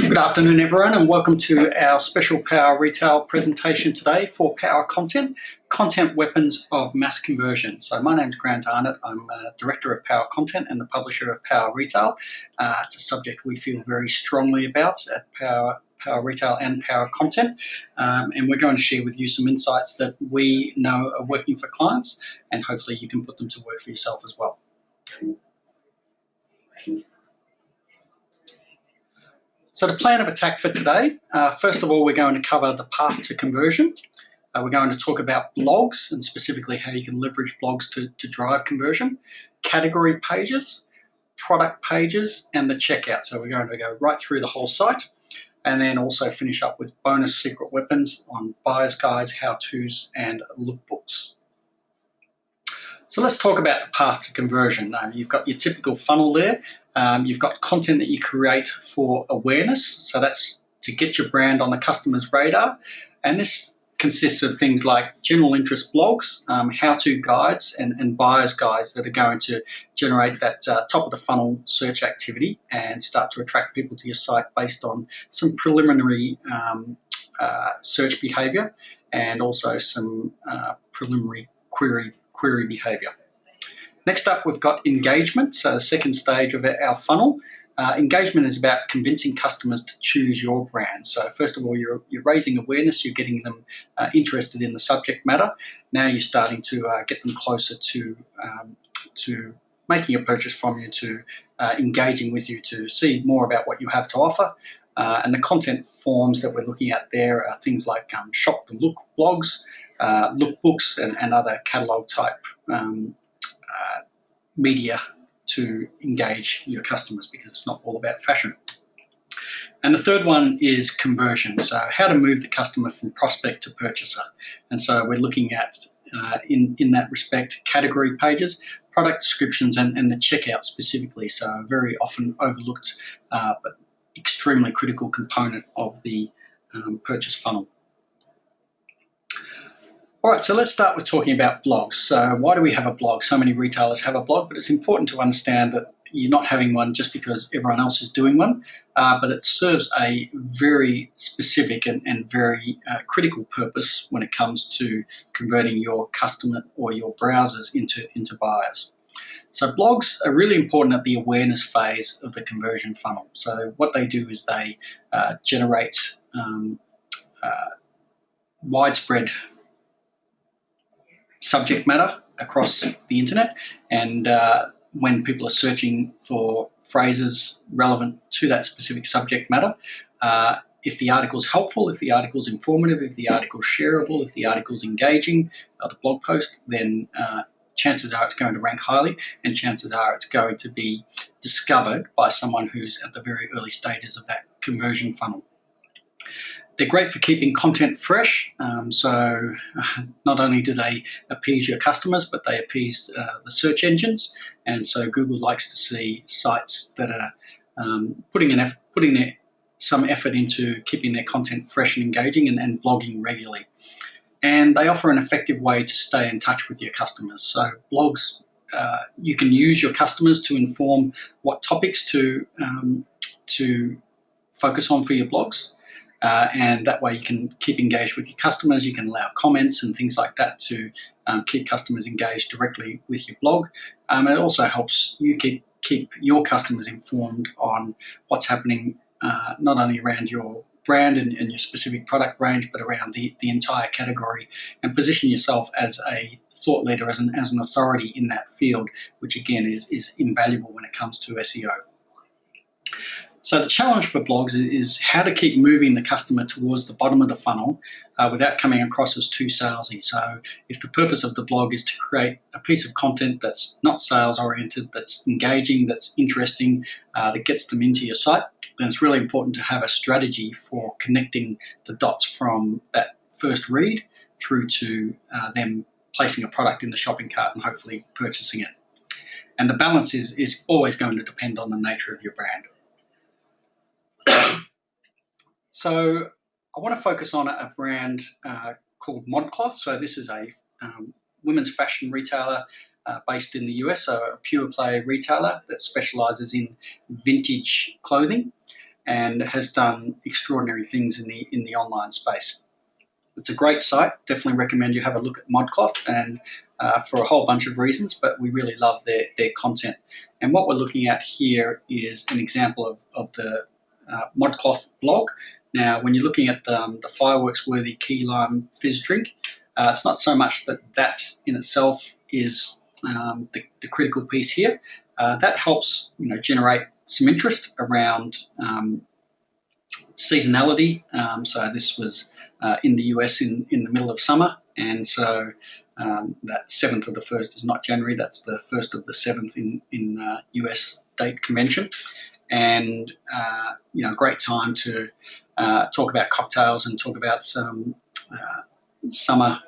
Good afternoon, everyone, and welcome to our special Power Retail presentation today for Power Content, Content Weapons of Mass Conversion. So my name's Grant Arnott. I'm Director of Power Content and the publisher of Power Retail. It's a subject we feel very strongly about at Power Retail and Power Content, and we're going to share with you some insights that we know are working for clients, and hopefully you can put them to work for yourself as well. So the plan of attack for today, first of all, we're going to cover the path to conversion. We're going to talk about blogs and specifically how you can leverage blogs to drive conversion, category pages, product pages, and the checkout. So we're going to go right through the whole site and then also finish up with bonus secret weapons on buyer's guides, how-tos, and lookbooks. So let's talk about the path to conversion. You've got your typical funnel there. You've got content that you create for awareness. So that's to get your brand on the customer's radar. And this consists of things like general interest blogs, how-to guides, and buyer's guides that are going to generate that top of the funnel search activity and start to attract people to your site based on some preliminary search behavior and also some preliminary query behavior. Next up, we've got engagement, so the second stage of our funnel. Engagement is about convincing customers to choose your brand. So first of all, you're raising awareness, you're getting them interested in the subject matter. Now you're starting to get them closer to making a purchase from you, to engaging with you, to see more about what you have to offer. And the content forms that we're looking at there are things like shop the look blogs, lookbooks, and other catalogue type media to engage your customers, because it's not all about fashion. And the third one is conversion, so how to move the customer from prospect to purchaser. And so we're looking at, in that respect, category pages, product descriptions, and the checkout specifically, so a very often overlooked but extremely critical component of the purchase funnel. All right, so let's start with talking about blogs. So why do we have a blog? So many retailers have a blog, but it's important to understand that you're not having one just because everyone else is doing one, but it serves a very specific and very critical purpose when it comes to converting your customer or your browsers into buyers. So blogs are really important at the awareness phase of the conversion funnel. So what they do is they generate widespread subject matter across the internet, and when people are searching for phrases relevant to that specific subject matter, if the article is helpful, if the article is informative, if the article is shareable, if the article is engaging, the blog post, then chances are it's going to rank highly, and chances are it's going to be discovered by someone who's at the very early stages of that conversion funnel. They're great for keeping content fresh, so not only do they appease your customers, but they appease the search engines, and so Google likes to see sites that are putting some effort into keeping their content fresh and engaging and blogging regularly. And they offer an effective way to stay in touch with your customers. So blogs, you can use your customers to inform what topics to focus on for your blogs. And that way you can keep engaged with your customers. You can allow comments and things like that to keep customers engaged directly with your blog. And it also helps you keep your customers informed on what's happening not only around your brand and your specific product range, but around the entire category, and position yourself as a thought leader, as an authority in that field, which again is invaluable when it comes to SEO. So the challenge for blogs is how to keep moving the customer towards the bottom of the funnel without coming across as too salesy. So if the purpose of the blog is to create a piece of content that's not sales oriented, that's engaging, that's interesting, that gets them into your site, then it's really important to have a strategy for connecting the dots from that first read through to them placing a product in the shopping cart and hopefully purchasing it. And the balance is always going to depend on the nature of your brand. So I want to focus on a brand called ModCloth. So this is a women's fashion retailer based in the US, so a pure play retailer that specializes in vintage clothing. and has done extraordinary things in the online space. It's a great site. Definitely recommend you have a look at ModCloth, and for a whole bunch of reasons, but we really love their content. And what we're looking at here is an example of the ModCloth blog. Now, when you're looking at the fireworks worthy key lime fizz drink, it's not so much that in itself is the critical piece here. That helps generate some interest around seasonality. So this was in the US in the middle of summer, and so that 7th of the 1st is not January, that's the 1st of the 7th in US date convention. And great time to talk about cocktails and talk about some summer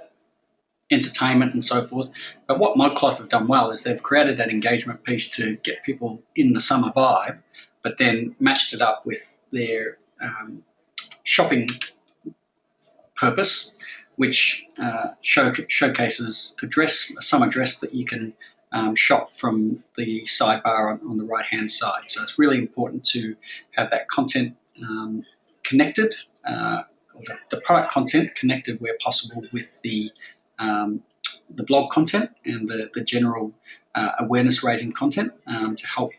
entertainment and so forth. But what ModCloth have done well is they've created that engagement piece to get people in the summer vibe, but then matched it up with their shopping purpose, which showcases a summer dress that you can shop from the sidebar on the right-hand side. So it's really important to have that content connected, or the product content connected where possible with the blog content and the general awareness-raising content to help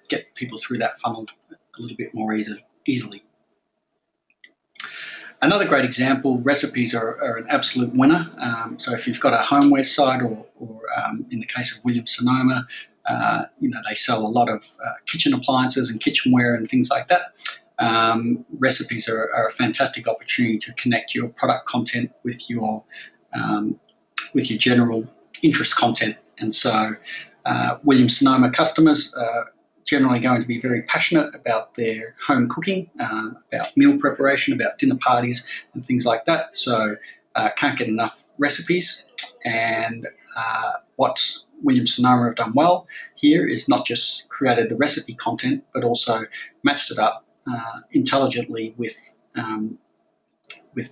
get people through that funnel a little bit more easily. Another great example, recipes are an absolute winner. So if you've got a homeware site, or in the case of Williams-Sonoma, they sell a lot of kitchen appliances and kitchenware and things like that. Recipes are a fantastic opportunity to connect your product content with your general interest content. And so Williams-Sonoma customers are generally going to be very passionate about their home cooking, about meal preparation, about dinner parties and things like that. So can't get enough recipes. And what Williams-Sonoma have done well here is not just created the recipe content, but also matched it up intelligently with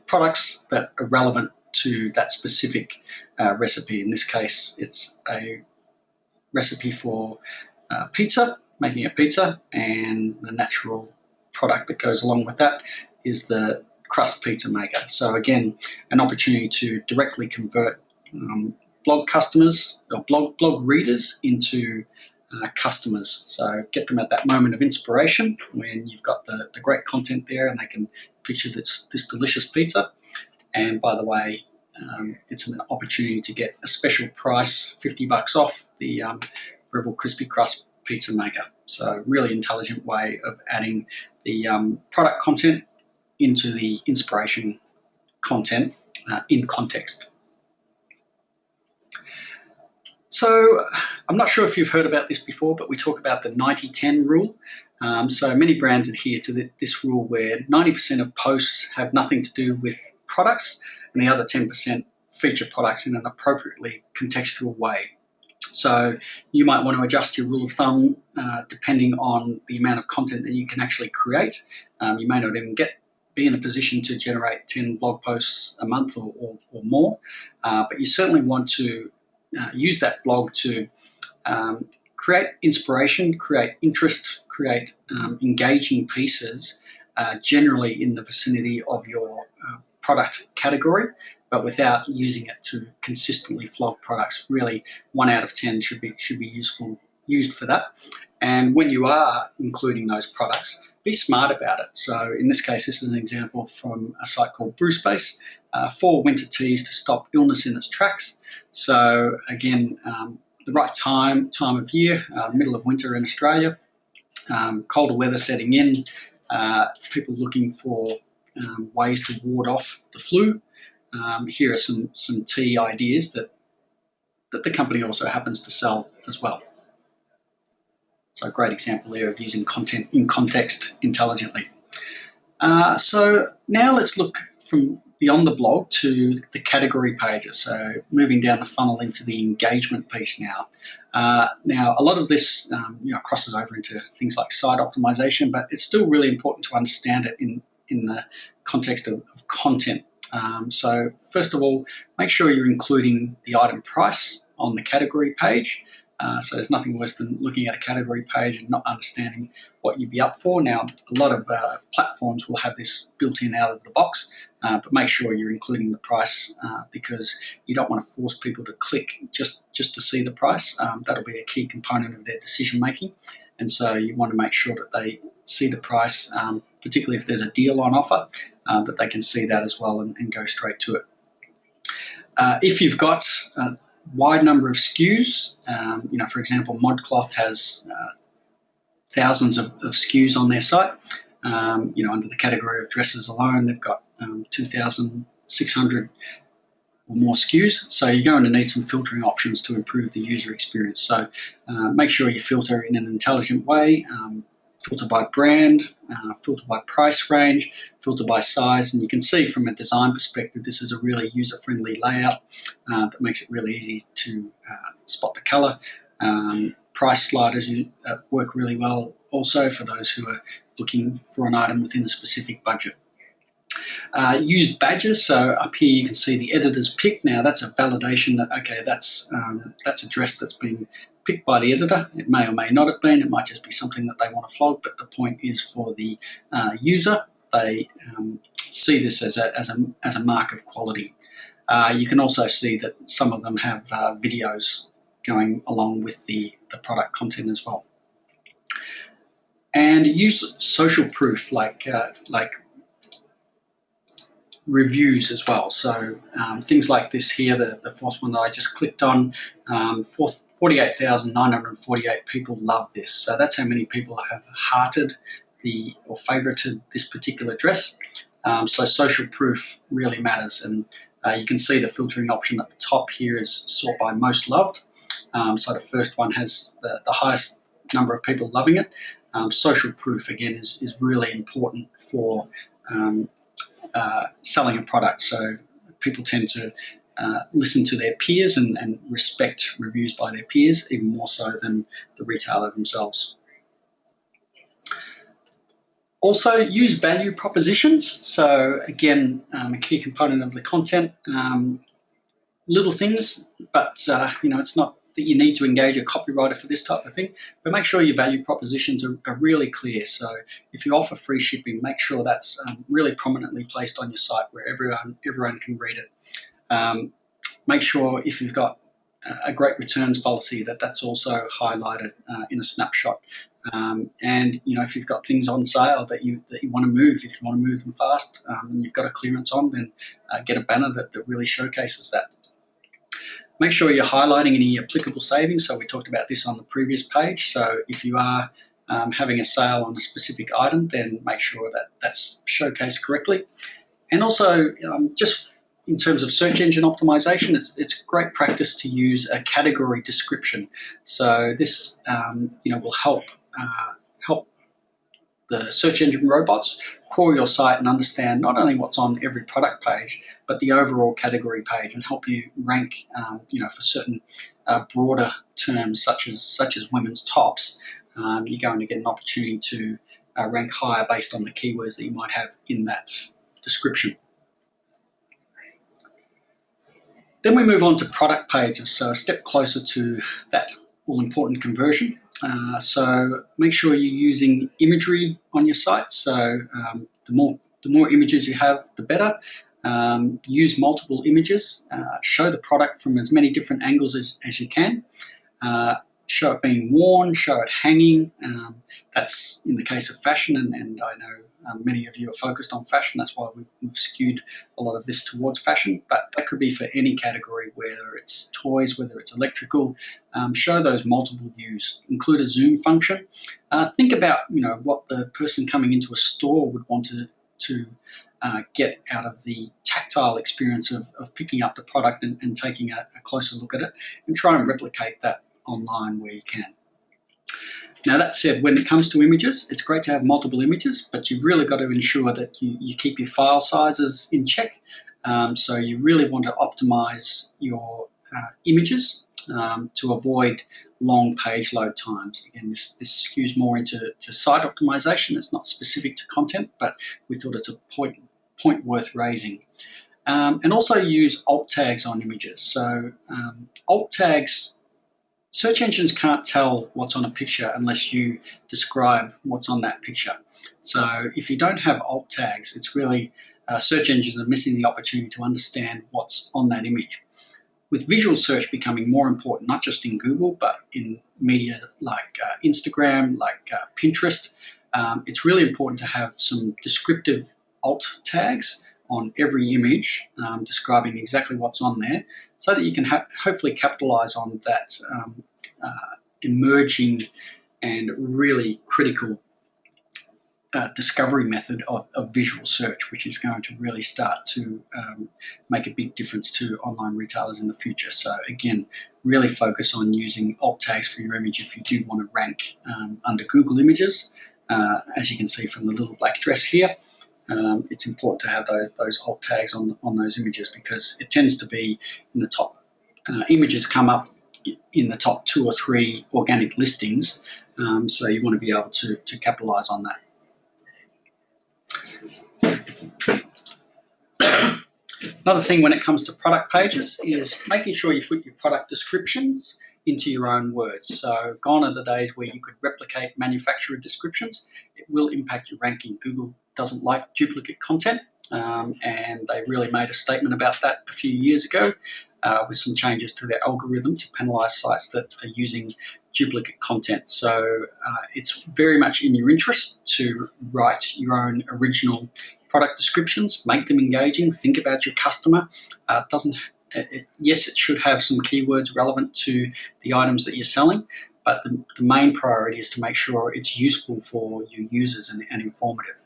products that are relevant to that specific recipe. In this case, it's a recipe for pizza, making a pizza, and the natural product that goes along with that is the crust pizza maker. So again, an opportunity to directly convert blog customers or blog readers into customers. So get them at that moment of inspiration when you've got the great content there and they can picture this delicious pizza. And by the way, it's an opportunity to get a special price, $50 off the Breville Crispy Crust Pizza Maker. So really intelligent way of adding the product content into the inspiration content in context. So I'm not sure if you've heard about this before, but we talk about the 90-10 rule. So many brands adhere to this rule where 90% of posts have nothing to do with products and the other 10% feature products in an appropriately contextual way. So you might want to adjust your rule of thumb depending on the amount of content that you can actually create. You may not even be in a position to generate 10 blog posts a month or more, but you certainly want to use that blog to create inspiration, create interest, create engaging pieces generally in the vicinity of your product category, but without using it to consistently flog products. Really, 1 out of 10 should be used for that. And when you are including those products, be smart about it. So in this case, this is an example from a site called Brewspace, 4 winter teas to stop illness in its tracks. So again, the right time of year, middle of winter in Australia, colder weather setting in, people looking for ways to ward off the flu. Here are some tea ideas that the company also happens to sell as well. So a great example there of using content in context intelligently. So now let's look from beyond the blog to the category pages. So moving down the funnel into the engagement piece now. Now a lot of this crosses over into things like site optimization, but it's still really important to understand it in the context of content. So first of all, make sure you're including the item price on the category page. So there's nothing worse than looking at a category page and not understanding what you'd be up for. Now, a lot of platforms will have this built in out of the box, but make sure you're including the price because you don't want to force people to click just to see the price. That'll be a key component of their decision making. And so you want to make sure that they see the price, particularly if there's a deal on offer, that they can see that as well and go straight to it. If you've got a wide number of SKUs, for example, ModCloth has thousands of SKUs on their site. Under the category of dresses alone, they've got 2,600 or more SKUs. So you're going to need some filtering options to improve the user experience. So make sure you filter in an intelligent way. Filter by brand, filter by price range, filter by size, and you can see from a design perspective this is a really user-friendly layout that makes it really easy to spot the colour. Price sliders work really well also for those who are looking for an item within a specific budget. Use badges, so up here you can see the editor's pick. Now that's a validation that, okay, that's a dress that's been picked by the editor. It may or may not have been, it might just be something that they want to flog, but the point is for the user, they see this as a mark of quality. You can also see that some of them have videos going along with the product content as well. And use social proof like reviews as well. So things like this here, the fourth one that I just clicked on, 48,948 people love this. So that's how many people have hearted or favorited this particular dress. So social proof really matters, and you can see the filtering option at the top here is sort by most loved. So the first one has the highest number of people loving it. Social proof again is really important for selling a product. So people tend to listen to their peers and respect reviews by their peers even more so than the retailer themselves. Also use value propositions. So again, a key component of the content. Little things, but it's not that you need to engage a copywriter for this type of thing, but make sure your value propositions are really clear. So if you offer free shipping, make sure that's really prominently placed on your site where everyone can read it. Make sure if you've got a great returns policy that's also highlighted in a snapshot. And if you've got things on sale that you want to move, if you want to move them fast and you've got a clearance on, then get a banner that really showcases that. Make sure you're highlighting any applicable savings. So we talked about this on the previous page. So if you are having a sale on a specific item, then make sure that that's showcased correctly. And also just in terms of search engine optimization, it's great practice to use a category description. So this will help the search engine robots crawl your site and understand not only what's on every product page, but the overall category page, and help you rank, for certain broader terms such as women's tops. You're going to get an opportunity to rank higher based on the keywords that you might have in that description. Then we move on to product pages, so a step closer to that all-important conversion. So make sure you're using imagery on your site. So the more images you have, the better. Use multiple images. Show the product from as many different angles as you can. Show it being worn, show it hanging. That's in the case of fashion, and I know many of you are focused on fashion. That's why we've skewed a lot of this towards fashion, but that could be for any category, whether it's toys, whether it's electrical. Show those multiple views. Include a zoom function. Think about what the person coming into a store would want to get out of the tactile experience of picking up the product and taking a closer look at it, and try and replicate that online where you can. Now that said, when it comes to images, it's great to have multiple images, but you've really got to ensure that you keep your file sizes in check. So you really want to optimize your images to avoid long page load times. Again, this skews more into site optimization. It's not specific to content, but we thought it's a point worth raising. And also use alt tags on images. So alt tags Search engines can't tell what's on a picture unless you describe what's on that picture. So if you don't have alt tags, it's really search engines are missing the opportunity to understand what's on that image. With visual search becoming more important, not just in Google, but in media like Instagram, like Pinterest, it's really important to have some descriptive alt tags on every image describing exactly what's on there so that you can hopefully capitalize on that emerging and really critical discovery method of visual search, which is going to really start to make a big difference to online retailers in the future. So again, really focus on using alt tags for your image if you do want to rank under Google Images. As you can see from the little black dress here, it's important to have those alt tags on those images because it tends to be in the top images come up in the top 2 or 3 organic listings, so you want to be able to capitalize on that. Another thing when it comes to product pages is making sure you put your product descriptions into your own words. So gone are the days where you could replicate manufacturer descriptions. It will impact your ranking. Google doesn't like duplicate content, and they really made a statement about that a few years ago with some changes to their algorithm to penalize sites that are using duplicate content. So it's very much in your interest to write your own original product descriptions, make them engaging, think about your customer. Yes, it should have some keywords relevant to the items that you're selling, but the main priority is to make sure it's useful for your users and informative.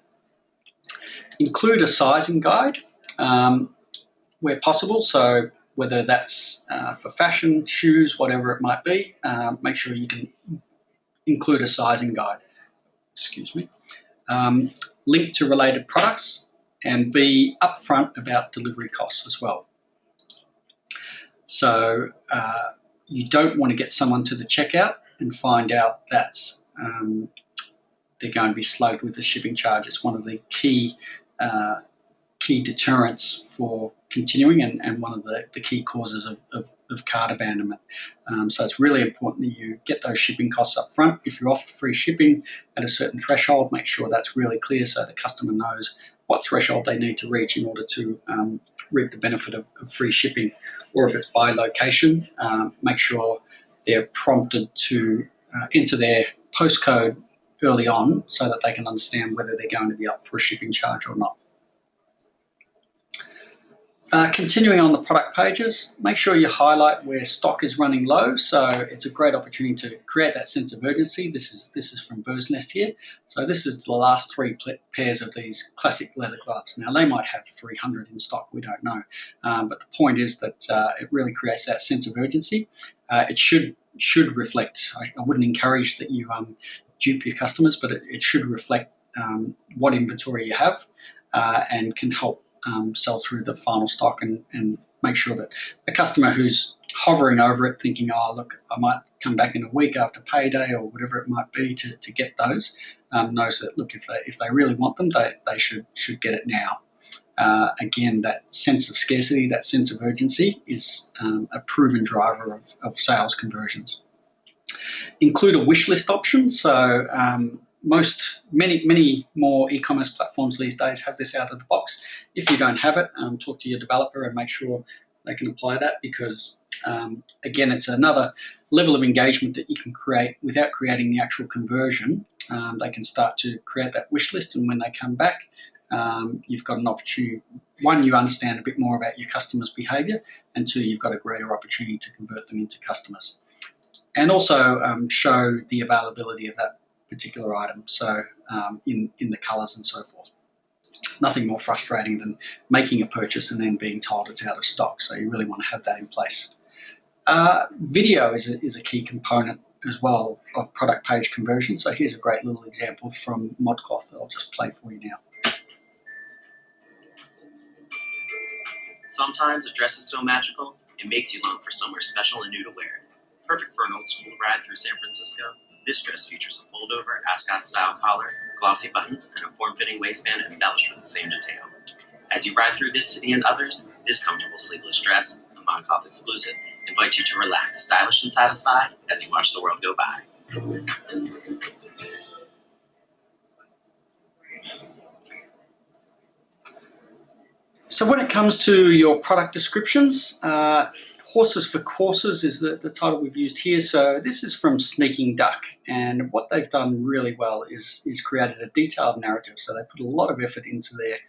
Include a sizing guide where possible, so whether that's for fashion, shoes, whatever it might be, make sure you can include a sizing guide. Excuse me. Link to related products and be upfront about delivery costs as well. So you don't want to get someone to the checkout and find out that they're going to be slugged with the shipping charge. It's one of the key deterrents for continuing and one of the key causes of cart abandonment. So it's really important that you get those shipping costs up front. If you offer free shipping at a certain threshold, make sure that's really clear so the customer knows what threshold they need to reach in order to reap the benefit of free shipping. Or if it's by location, make sure they're prompted to enter their postcode early on so that they can understand whether they're going to be up for a shipping charge or not. Continuing on the product pages, make sure you highlight where stock is running low. So it's a great opportunity to create that sense of urgency. This is from Bird's Nest here. So this is the last 3 pairs of these classic leather gloves. Now they might have 300 in stock, we don't know. But the point is that it really creates that sense of urgency. It should reflect, I wouldn't encourage that you dupe your customers, but it should reflect what inventory you have and can help sell through the final stock and make sure that a customer who's hovering over it thinking, oh, look, I might come back in a week after payday or whatever it might be to get those, knows that, look, if they really want them, they should get it now. Again, that sense of scarcity, that sense of urgency is a proven driver of sales conversions. Include a wish list option. So many more e-commerce platforms these days have this out of the box. If you don't have it, talk to your developer and make sure they can apply that because, again, it's another level of engagement that you can create without creating the actual conversion. They can start to create that wish list, and when they come back, you've got an opportunity. 1, you understand a bit more about your customers' behaviour, and 2, you've got a greater opportunity to convert them into customers. And also show the availability of that particular item, so in the colours and so forth. Nothing more frustrating than making a purchase and then being told it's out of stock, so you really want to have that in place. Video is a key component as well of product page conversion, so here's a great little example from ModCloth that I'll just play for you now. Sometimes a dress is so magical, it makes you long for somewhere special and new to wear. Perfect for an old school ride through San Francisco, this dress features a fold-over ascot-style collar, glossy buttons, and a form-fitting waistband embellished with the same detail. As you ride through this city and others, this comfortable sleeveless dress, a ModCloth exclusive, invites you to relax, stylish and satisfied as you watch the world go by. So when it comes to your product descriptions, Horses for Courses is the title we've used here. So this is from Sneaking Duck, and what they've done really well is created a detailed narrative. So they put a lot of effort into their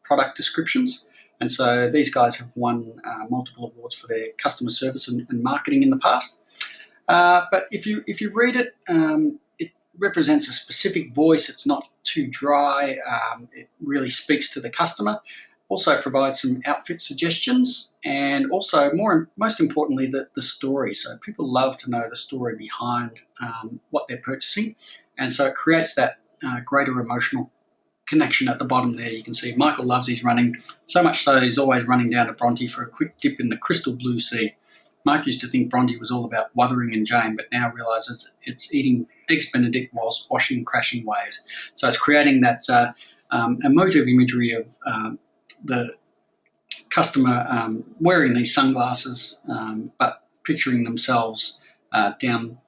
product descriptions, and so these guys have won multiple awards for their customer service and marketing in the past. But if you read it, it represents a specific voice. It's not too dry. It really speaks to the customer. Also provides some outfit suggestions, and also most importantly the story. So people love to know the story behind what they're purchasing, and so it creates that greater emotional connection. At the bottom there you can see Michael loves his running, so much so he's always running down to Bronte for a quick dip in the crystal blue sea. Mark used to think Bronte was all about Wuthering and Jane, but now realises it's eating eggs Benedict whilst washing crashing waves. So it's creating that emotive imagery of the customer wearing these sunglasses, but picturing themselves down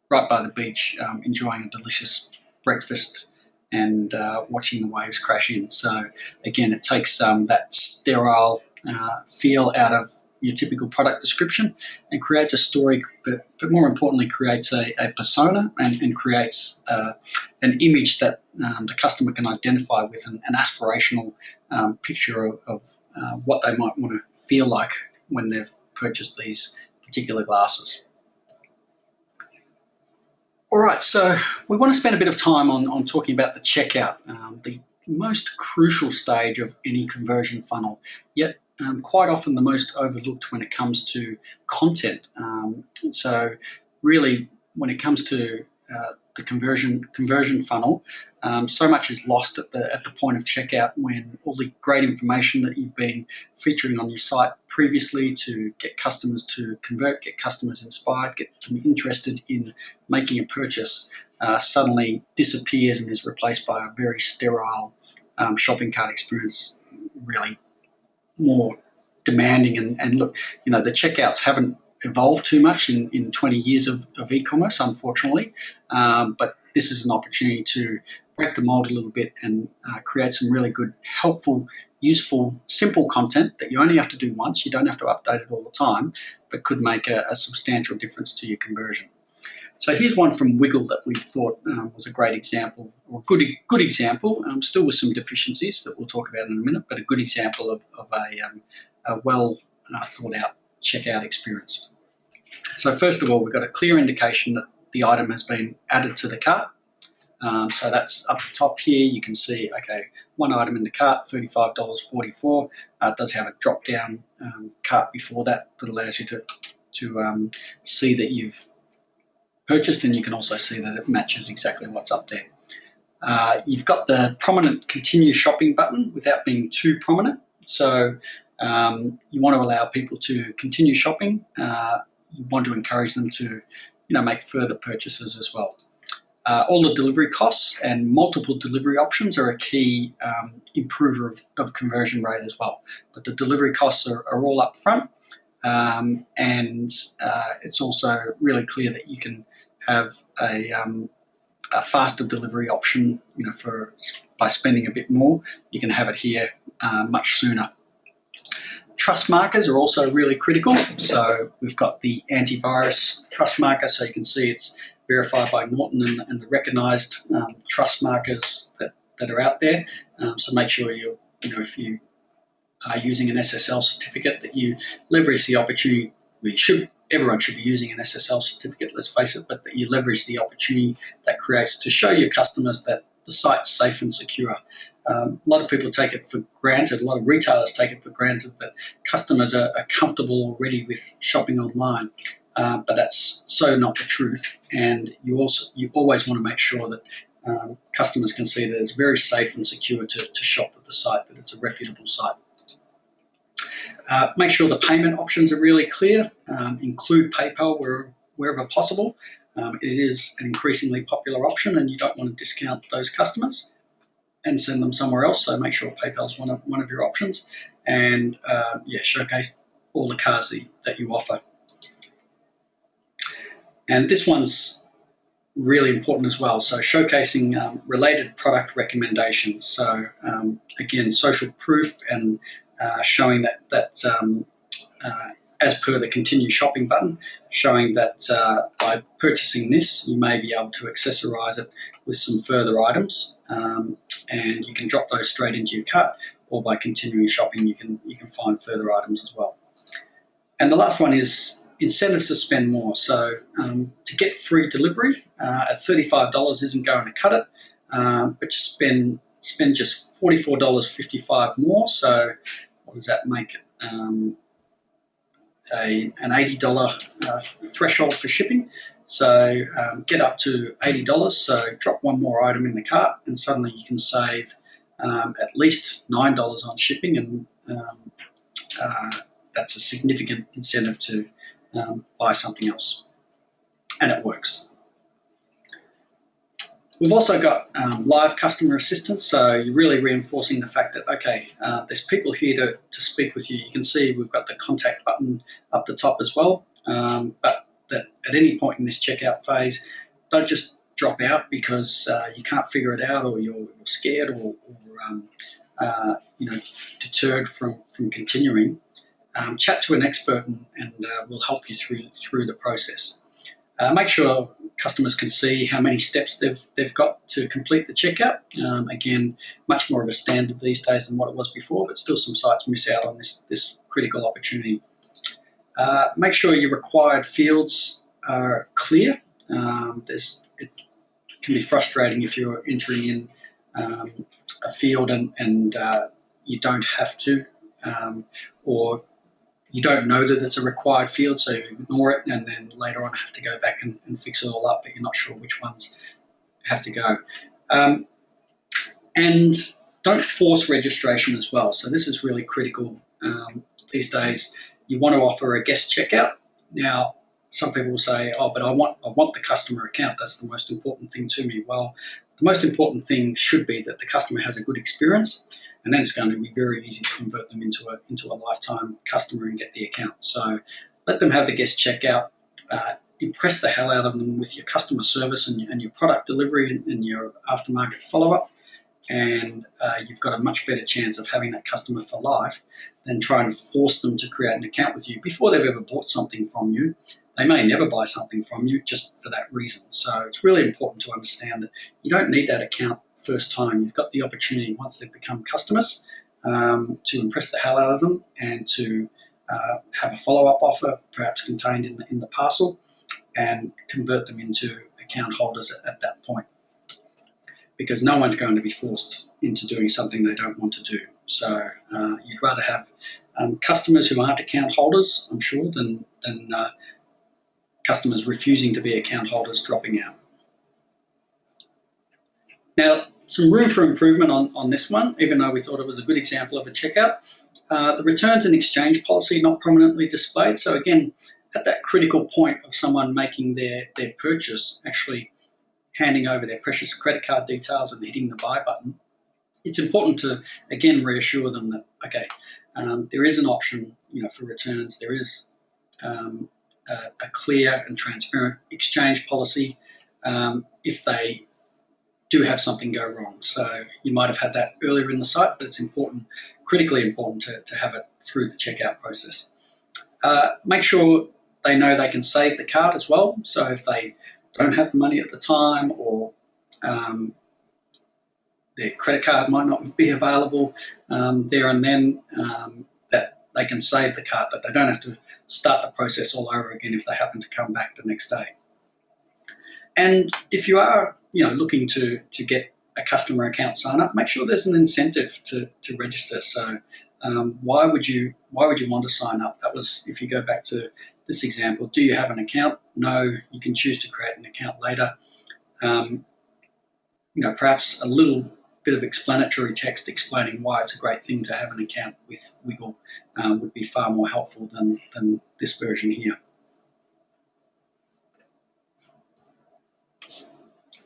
right by the beach, enjoying a delicious breakfast and watching the waves crash in. So again, it takes that sterile feel out of your typical product description and creates a story, but more importantly creates a persona and creates an image that the customer can identify with, an aspirational picture of what they might want to feel like when they've purchased these particular glasses. All right, so we want to spend a bit of time on talking about the checkout, the most crucial stage of any conversion funnel, yet quite often the most overlooked when it comes to content. So really, when it comes to the conversion funnel, so much is lost at the point of checkout, when all the great information that you've been featuring on your site previously to get customers to convert, get customers inspired, get them interested in making a purchase, suddenly disappears and is replaced by a very sterile shopping cart experience, really more demanding. And look, the checkouts haven't evolved too much in 20 years of e-commerce, unfortunately, but this is an opportunity to break the mold a little bit and create some really good, helpful, useful, simple content that you only have to do once. You don't have to update it all the time, but could make a substantial difference to your conversion. So here's one from Wiggle that we thought was a great example, or good example, still with some deficiencies that we'll talk about in a minute, but a good example of a well thought out checkout experience. So first of all, we've got a clear indication that the item has been added to the cart. So that's up the top here. You can see, okay, one item in the cart, $35.44. It does have a drop-down cart before that allows you to see that you've purchased, and you can also see that it matches exactly what's up there. You've got the prominent continue shopping button without being too prominent. So you want to allow people to continue shopping. You want to encourage them to make further purchases as well. All the delivery costs and multiple delivery options are a key improver of conversion rate as well. But the delivery costs are all up front, and it's also really clear that you can have a faster delivery option. By spending a bit more, you can have it here much sooner. Trust markers are also really critical. So we've got the antivirus trust marker, so you can see it's verified by Norton and the recognised trust markers that are out there. So make sure if you are using an SSL certificate, that you leverage the opportunity. Everyone should be using an SSL certificate, let's face it, but that you leverage the opportunity that creates to show your customers that the site's safe and secure. A lot of people take it for granted, a lot of retailers take it for granted that customers are comfortable already with shopping online, but that's so not the truth. And you always want to make sure that customers can see that it's very safe and secure to shop at the site, that it's a reputable site. Make sure the payment options are really clear. Include PayPal wherever possible. It is an increasingly popular option, and you don't want to discount those customers and send them somewhere else. So make sure PayPal is one of your options, and showcase all the cars that you offer. And this one's really important as well. So showcasing related product recommendations. So again, social proof and showing that as per the continue shopping button, showing that by purchasing this, you may be able to accessorize it with some further items, and you can drop those straight into your cart, or by continuing shopping, you can find further items as well. And the last one is incentives to spend more. So to get free delivery at $35 isn't going to cut it, but just spend just $44.55 more. So what does that make it? An $80 threshold for shipping. So get up to $80. So drop one more item in the cart, and suddenly you can save at least $9 on shipping, and that's a significant incentive to buy something else, and it works. We've also got live customer assistance, so you're really reinforcing the fact that, okay, there's people here to speak with you. You can see we've got the contact button up the top as well, but that at any point in this checkout phase, don't just drop out because you can't figure it out, or you're scared, or deterred from continuing. Chat to an expert, and we'll help you through the process. Make sure customers can see how many steps they've got to complete the checkout. Again, much more of a standard these days than what it was before, but still some sites miss out on this critical opportunity. Make sure your required fields are clear. It can be frustrating if you're entering in a field and you don't have to, or you don't know that it's a required field, so you ignore it, and then later on have to go back and fix it all up, but you're not sure which ones have to go. And don't force registration as well. So this is really critical these days. You want to offer a guest checkout. Now, some people will say, oh, but I want the customer account. That's the most important thing to me. Well, the most important thing should be that the customer has a good experience, and then it's going to be very easy to convert them into a lifetime customer and get the account. So let them have the guest checkout. Impress the hell out of them with your customer service and your product delivery and your aftermarket follow-up, and you've got a much better chance of having that customer for life than trying to force them to create an account with you before they've ever bought something from you. They may never buy something from you just for that reason. So it's really important to understand that you don't need that account first time. You've got the opportunity, once they've become customers, to impress the hell out of them and to have a follow-up offer, perhaps contained in the parcel, and convert them into account holders at that point. Because no one's going to be forced into doing something they don't want to do. So you'd rather have customers who aren't account holders, I'm sure, than customers refusing to be account holders dropping out. Now, some room for improvement on this one, even though we thought it was a good example of a checkout. The returns and exchange policy not prominently displayed. So again, at that critical point of someone making their purchase, actually handing over their precious credit card details and hitting the buy button, it's important to, again, reassure them that, okay, there is an option, for returns. There is a clear and transparent exchange policy if they do have something go wrong. So you might have had that earlier in the site, but it's important, critically important to have it through the checkout process. Make sure they know they can save the cart as well. So if they don't have the money at the time, or their credit card might not be available there and then, that they can save the cart, that they don't have to start the process all over again if they happen to come back the next day. And if you are looking to get a customer account sign up, make sure there's an incentive to register. So why would you want to sign up? That was, if you go back to this example, do you have an account? No, you can choose to create an account later. Perhaps a little bit of explanatory text explaining why it's a great thing to have an account with Wiggle would be far more helpful than this version here.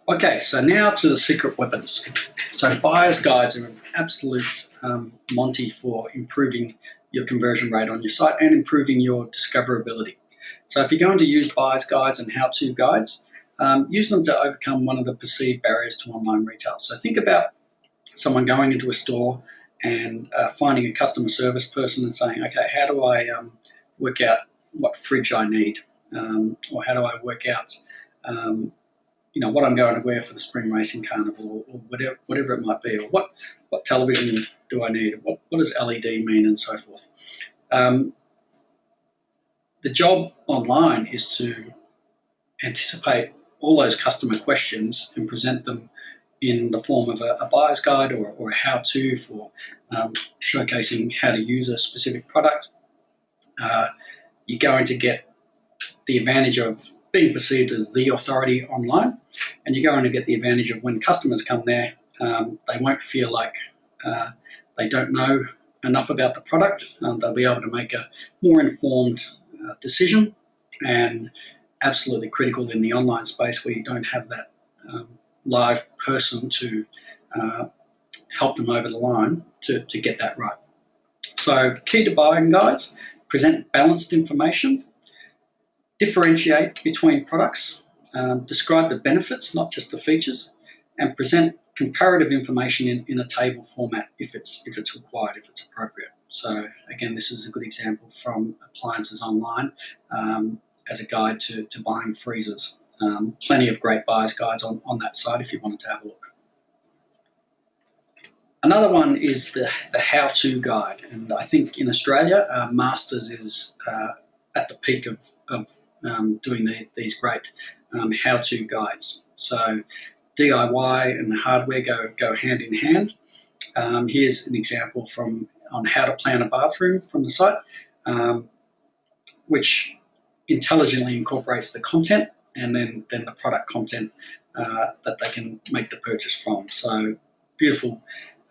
Okay, so now to the secret weapons. So buyer's guides are an absolute Monty for improving your conversion rate on your site and improving your discoverability. So if you're going to use buyer's guides and how-to guides, use them to overcome one of the perceived barriers to online retail. So think about someone going into a store and finding a customer service person and saying, okay, how do I work out what fridge I need? Or how do I work out what I'm going to wear for the spring racing carnival, or whatever it might be, or what television do I need, what does LED mean, and so forth. The job online is to anticipate all those customer questions and present them in the form of a buyer's guide or a how-to for showcasing how to use a specific product. You're going to get the advantage of being perceived as the authority online, and you're going to get the advantage of when customers come there, they won't feel like they don't know enough about the product. They'll be able to make a more informed decision, and absolutely critical in the online space where you don't have that live person to help them over the line to get that right. So key to buying guides: present balanced information, differentiate between products, describe the benefits, not just the features, and present comparative information in a table format if it's required, if it's appropriate. So again, this is a good example from Appliances Online as a guide to buying freezers. Plenty of great buyer's guides on that site if you wanted to have a look. Another one is the how-to guide, and I think in Australia, Masters is at the peak of doing these great how-to guides. So DIY and hardware go hand in hand. Here's an example on how to plan a bathroom from the site, which intelligently incorporates the content and then the product content that they can make the purchase from. So beautiful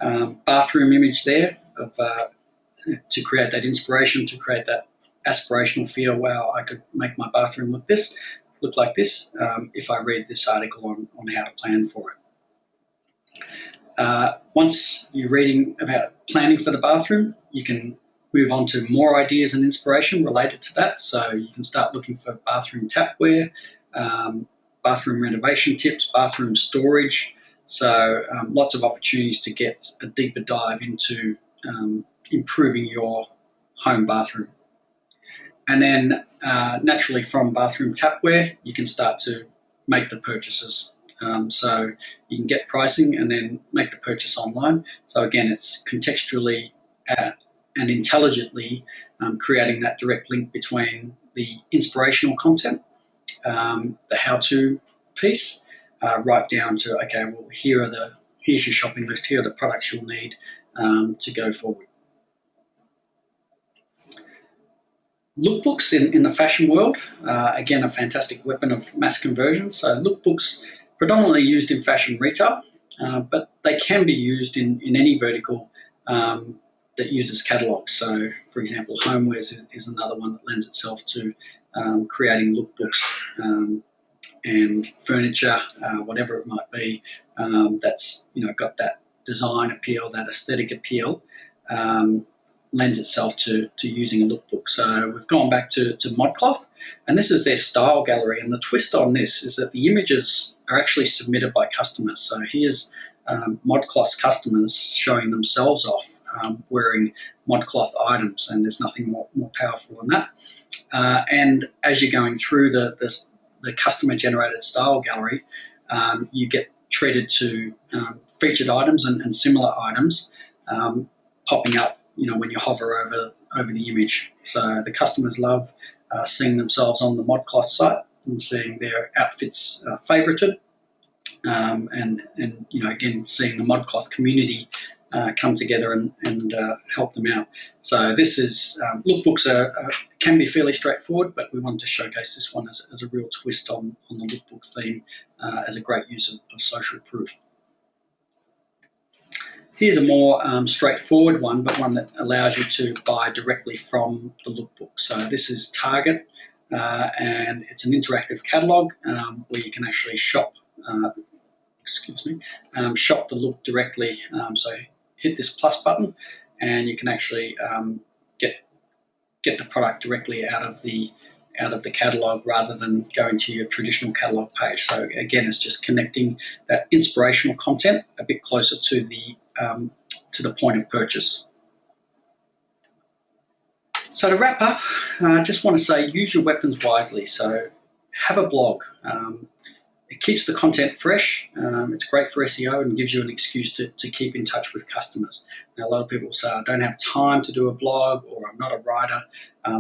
bathroom image there to create that inspiration, to create that aspirational feel. Wow, I could make my bathroom look like this if I read this article on how to plan for it. Once you're reading about planning for the bathroom, you can move on to more ideas and inspiration related to that. So you can start looking for bathroom tapware, bathroom renovation tips, bathroom storage. So lots of opportunities to get a deeper dive into improving your home bathroom. And then naturally from bathroom tapware, you can start to make the purchases. So you can get pricing and then make the purchase online. So again, it's contextually and intelligently creating that direct link between the inspirational content, the how-to piece, right down to, okay, well, here's your shopping list, here are the products you'll need to go forward. Lookbooks in the fashion world, again, a fantastic weapon of mass conversion. So lookbooks predominantly used in fashion retail, but they can be used in any vertical that uses catalogs. So, for example, homewares is another one that lends itself to creating lookbooks, and furniture, whatever it might be, that's got that design appeal, that aesthetic appeal. Lends itself to using a lookbook. So we've gone back to ModCloth, and this is their style gallery. And the twist on this is that the images are actually submitted by customers. So here's ModCloth's customers showing themselves off wearing ModCloth items, and there's nothing more powerful than that. And as you're going through the customer-generated style gallery, you get treated to featured items and similar items popping up when you hover over the image. So the customers love seeing themselves on the ModCloth site and seeing their outfits favorited, and again, seeing the ModCloth community come together and help them out. So this is lookbooks can be fairly straightforward, but we wanted to showcase this one as a real twist on the lookbook theme, as a great use of social proof. Here's a more straightforward one, but one that allows you to buy directly from the lookbook. So this is Target, and it's an interactive catalogue where you can actually shop shop the look directly. So hit this plus button, and you can actually get the product directly out of the catalog rather than going to your traditional catalog page. So again, it's just connecting that inspirational content a bit closer to the point of purchase. So to wrap up, I just want to say use your weapons wisely. So have a blog. It keeps the content fresh. It's great for SEO and gives you an excuse to keep in touch with customers. Now, a lot of people say, I don't have time to do a blog, or I'm not a writer.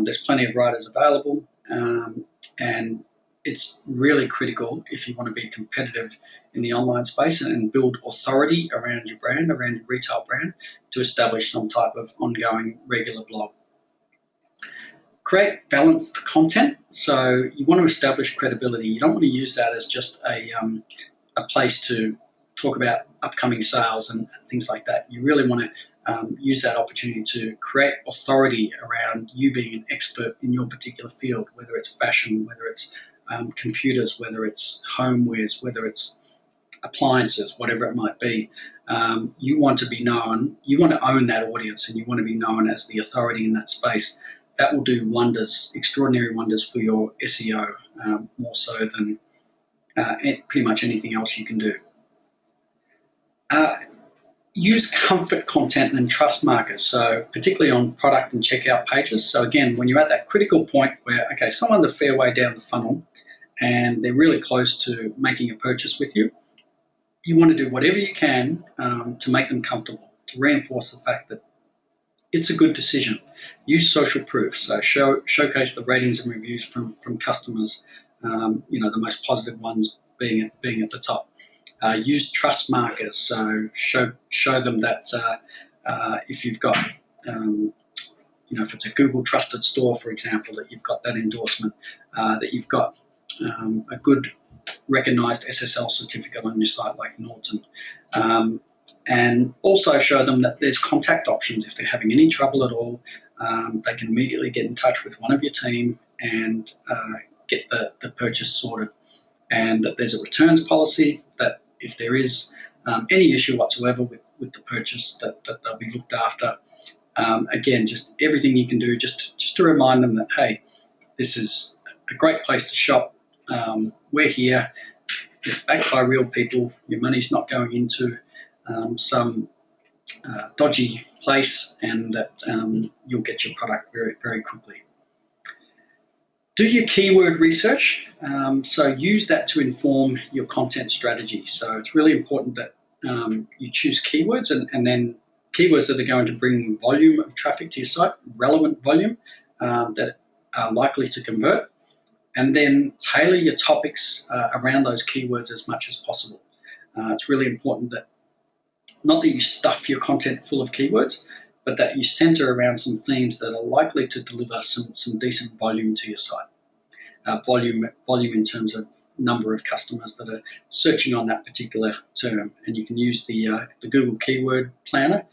There's plenty of writers available, and it's really critical if you want to be competitive in the online space and build authority around your brand, around your retail brand, to establish some type of ongoing regular blog. Create balanced content. So you want to establish credibility. You don't want to use that as just a place to talk about upcoming sales and things like that. You really want to use that opportunity to create authority around you being an expert in your particular field, whether it's fashion, whether it's computers, whether it's homewares, whether it's appliances, whatever it might be. You want to be known, you want to own that audience, and you want to be known as the authority in that space. That will do wonders, extraordinary wonders for your SEO, more so than pretty much anything else you can do. Use comfort content and trust markers, so particularly on product and checkout pages. So again, when you're at that critical point where, okay, someone's a fair way down the funnel and they're really close to making a purchase with you, you want to do whatever you can to make them comfortable, to reinforce the fact that it's a good decision. Use social proof, so showcase the ratings and reviews from customers, the most positive ones being at the top. Use trust markers, so show them that if you've got, if it's a Google trusted store, for example, that you've got that endorsement, that you've got a good recognized SSL certificate on your site like Norton. And also show them that there's contact options. If they're having any trouble at all, they can immediately get in touch with one of your team and get the purchase sorted. And that there's a returns policy, that if there is any issue whatsoever with the purchase, that they'll be looked after. Again, just everything you can do just to remind them that, hey, this is a great place to shop. We're here. It's backed by real people. Your money's not going into some dodgy place, and that you'll get your product very, very quickly. Do your keyword research. So use that to inform your content strategy. So it's really important that you choose keywords and then keywords that are going to bring volume of traffic to your site, relevant volume that are likely to convert, and then tailor your topics around those keywords as much as possible. It's really important that not that you stuff your content full of keywords, but that you center around some themes that are likely to deliver some decent volume to your site. Volume in terms of number of customers that are searching on that particular term. And you can use the Google Keyword Planner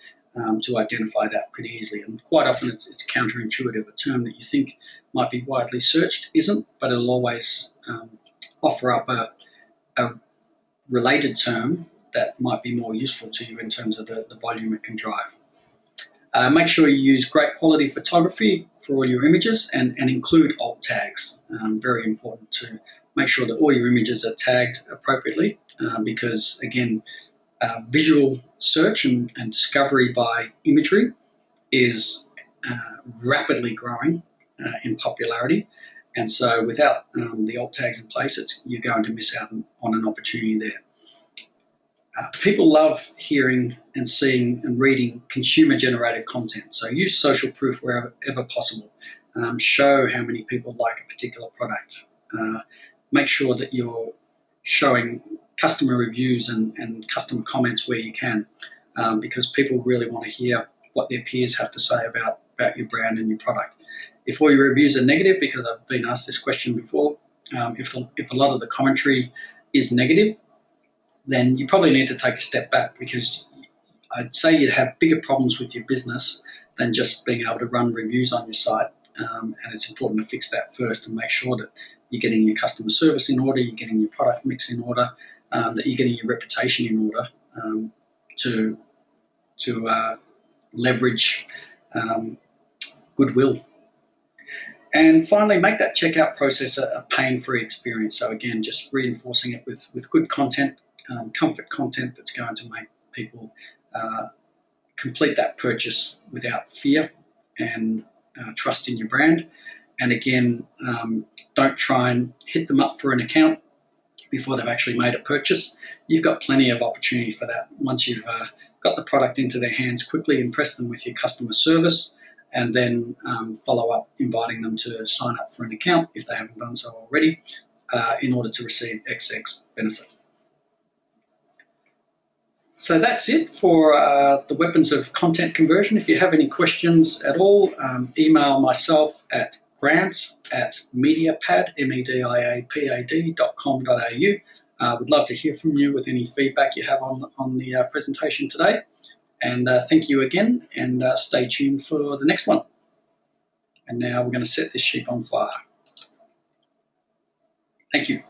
to identify that pretty easily. And quite often it's counterintuitive. A term that you think might be widely searched isn't, but it'll always offer up a related term that might be more useful to you in terms of the volume it can drive. Make sure you use great quality photography for all your images and include alt tags. Very important to make sure that all your images are tagged appropriately because, again, visual search and discovery by imagery is rapidly growing in popularity. And so without the alt tags in place, you're going to miss out on an opportunity there. People love hearing and seeing and reading consumer-generated content. So use social proof wherever possible. Show how many people like a particular product. Make sure that you're showing customer reviews and customer comments where you can, because people really want to hear what their peers have to say about your brand and your product. If all your reviews are negative, because I've been asked this question before, if a lot of the commentary is negative, then you probably need to take a step back, because I'd say you'd have bigger problems with your business than just being able to run reviews on your site. And it's important to fix that first and make sure that you're getting your customer service in order, you're getting your product mix in order, that you're getting your reputation in order to leverage goodwill. And finally, make that checkout process a pain-free experience. So again, just reinforcing it with good content, comfort content that's going to make people complete that purchase without fear and trust in your brand. And again, don't try and hit them up for an account before they've actually made a purchase. You've got plenty of opportunity for that. Once you've got the product into their hands, quickly impress them with your customer service, and then follow up inviting them to sign up for an account if they haven't done so already in order to receive XX benefit. So that's it for the weapons of content conversion. If you have any questions at all, email myself at grants@mediapad, mediapad.com.au. Would love to hear from you with any feedback you have on the presentation today. And thank you again, and stay tuned for the next one. And now we're going to set this sheep on fire. Thank you.